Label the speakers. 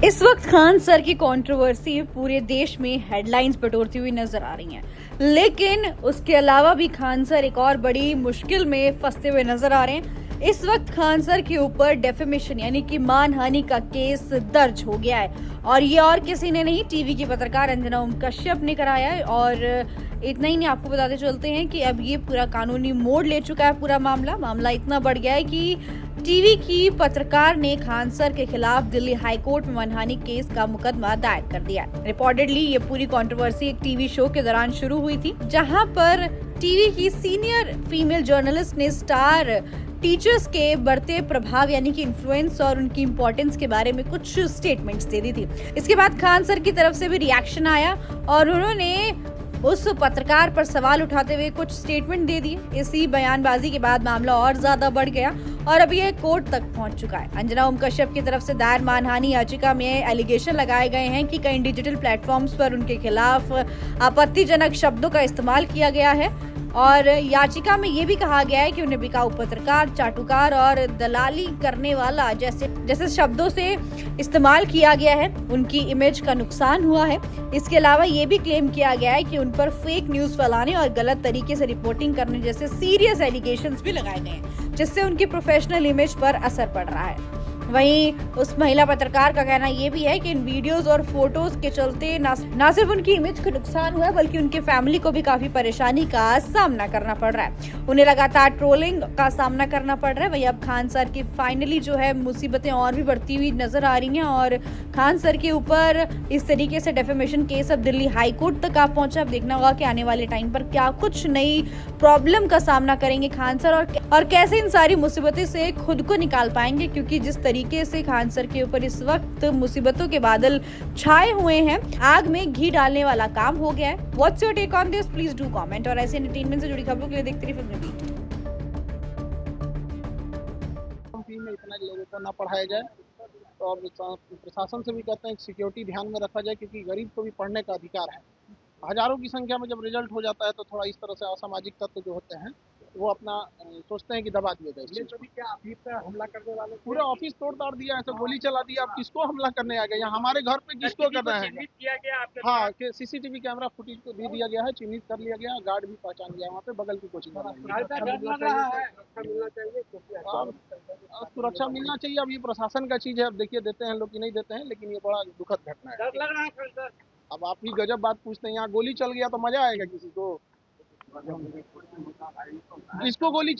Speaker 1: इस वक्त खान सर की कंट्रोवर्सी पूरे देश में हेडलाइंस बटोरती हुई नजर आ रही हैं, लेकिन उसके अलावा भी खान सर एक और बड़ी मुश्किल में फंसते हुए नजर आ रहे हैं। इस वक्त खान सर के ऊपर डेफेमेशन यानी कि मानहानि का केस दर्ज हो गया है और ये और किसी ने नहीं, टीवी की पत्रकार अंजना ओम कश्यप ने कराया है। और इतना ही नहीं, आपको बताते चलते हैं कि अब ये पूरा कानूनी मोड़ ले चुका है। पूरा मामला इतना बढ़ गया है कि टीवी की पत्रकार ने खान सर के खिलाफ दिल्ली हाई कोर्ट में मानहानि केस का मुकदमा दायर कर दिया है। रिपोर्टेडली ये पूरी कंट्रोवर्सी एक टीवी शो के दौरान शुरू हुई थी, जहां पर टीवी की सीनियर फीमेल जर्नलिस्ट ने स्टार टीचर्स के बढ़ते प्रभाव यानी कि इन्फ्लुएंस और उनकी इम्पोर्टेंस के बारे में कुछ स्टेटमेंट्स दे दी थी। इसके बाद खान सर की तरफ से भी रिएक्शन आया और उन्होंने उस पत्रकार पर सवाल उठाते हुए कुछ स्टेटमेंट दे दिए। इसी बयानबाजी के बाद मामला और ज्यादा बढ़ गया और अब यह कोर्ट तक पहुंच चुका है। अंजना ओम कश्यप की तरफ से दायर मानहानि याचिका में एलिगेशन लगाए गए हैं कि कई डिजिटल प्लेटफॉर्म्स पर उनके खिलाफ आपत्तिजनक शब्दों का इस्तेमाल किया गया है और याचिका में ये भी कहा गया है कि उन्हें बिकाऊ पत्रकार, चाटुकार और दलाली करने वाला जैसे शब्दों से इस्तेमाल किया गया है। उनकी इमेज का नुकसान हुआ है। इसके अलावा ये भी क्लेम किया गया है कि उन पर फेक न्यूज फैलाने और गलत तरीके से रिपोर्टिंग करने जैसे सीरियस एलिगेशंस भी लगाए गए हैं, जिससे उनकी प्रोफेशनल इमेज पर असर पड़ रहा है। वहीं उस महिला पत्रकार का कहना यह भी है कि इन वीडियोस और फोटोज के चलते न सिर्फ उनकी इमेज का नुकसान हुआ है, बल्कि उनके फैमिली को भी काफी परेशानी का सामना करना पड़ रहा है। उन्हें लगातार ट्रोलिंग का सामना करना पड़ रहा है। वहीं अब खान सर की फाइनली जो है मुसीबतें और भी बढ़ती हुई नजर आ रही हैं और खान सर के ऊपर इस तरीके से डेफेमेशन केस अब दिल्ली हाई कोर्ट तक आ पहुंचा। अब देखना होगा कि आने वाले टाइम पर क्या कुछ नई प्रॉब्लम का सामना करेंगे खान सर और कैसे इन सारी मुसीबतों से खुद को निकाल पाएंगे, क्योंकि जिस तरीके से खान सर के ऊपर इस वक्त मुसीबतों के बादल छाए हुए हैं, आग में घी डालने वाला काम हो गया है। What's your take on this? Please do comment. और ऐसे एंटरटेनमेंट से जुड़ी खबरों के लिए देखते रहिए फिल्मी बीट।
Speaker 2: में इतना लोगों को ना पढ़ाया जाए और प्रशासन से भी कहते हैं कि सिक्योरिटी ध्यान में रखा जाए, क्योंकि गरीब को भी पढ़ने का अधिकार है। हजारों की संख्या में जब रिजल्ट हो जाता है तो थोड़ा इस तरह से असामाजिक तत्व जो होते हैं वो अपना सोचते हैं कि दबा दिया जाए। ये सभी क्या ऑफिस पे हमला करने वाले पूरा ऑफिस तोड़ ताड़ दिया, ऐसे गोली चला दिया। आप किसको हमला करने आ गए? यहाँ हमारे घर पे किसको करना है? किया गया हाँ, सीसीटीवी कैमरा फुटेज को दे दिया गया है, चिन्हित कर लिया गया, गार्ड भी पहचान गया वहाँ पे बगल की कोचिंग। सुरक्षा मिलना चाहिए। अब ये प्रशासन का चीज है, अब देखिए देते हैं लोग कि नहीं देते हैं, लेकिन ये बड़ा दुखद घटना है। अब आप ही गजब बात पूछते हैं, यहाँ गोली चल गया तो मजा आएगा किसी को? किसको गोली